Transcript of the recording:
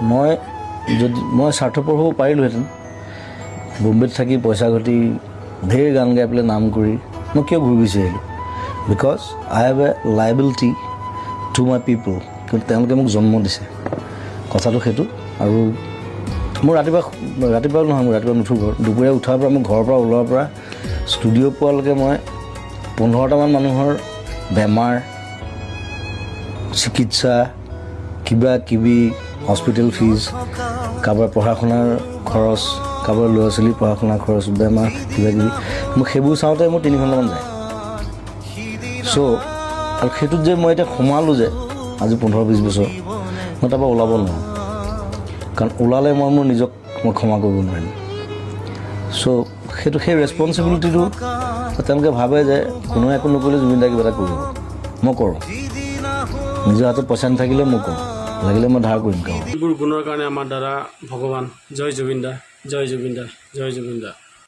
মই স্বাৰ্থপৰ হ'ব পাৰিলোহেঁতেন বম্বেত থাকি পইচা ঘটি ঢেৰ গান গাই পেলাই নাম কৰি মই কিয় ঘূৰি গুচি আহিলোঁ because I have a liability to my পিপল কিন্তু তেওঁলোকে মোক জন্ম দিছে কথাটো সেইটো আৰু মোৰ ৰাতিপুৱা নহয় মোৰ ৰাতিপুৱা নুঠোঁ দুপৰীয়া উঠাৰ পৰা মোৰ ঘৰৰ পৰা ওলোৱাৰ পৰা ষ্টুডিঅ' পোৱালৈকে মই 15টামান মানুহৰ বেমাৰ চিকিৎসা কিবা কিবি হস্পিটেল ফিজ কাৰোবাৰ পঢ়া শুনাৰ খৰচ কাৰোবাৰ ল'ৰা ছোৱালীৰ পঢ়া শুনাৰ খৰচ বেমাৰ কিবা কিবি মোক সেইবোৰ চাওঁতে মোৰ 3 ঘণ্টামান যায় চ' আৰু সেইটোত যে মই এতিয়া সোমালোঁ যে আজি 15-20 বছৰ মই তাৰপৰা ওলাব নোৱাৰোঁ কাৰণ ওলালে মই মোৰ নিজক মই ক্ষমা কৰিব নোৱাৰিম চ' সেই ৰেছপনচিবিলিটিটো তেওঁলোকে ভাবে যে কোনোৱে একো নকৰিলে জুবিনদাই কিবা এটা কৰিব মই কৰোঁ নিজৰ হাতত পইচা নাথাকিলে মই কৰোঁ লাগিলে মই ধাৰ কৰিম এইবোৰ গুণৰ কাৰণে আমাৰ দাদা ভগৱান জয় জুবিন দা জয় জুবিন দা জয় জুবিন দা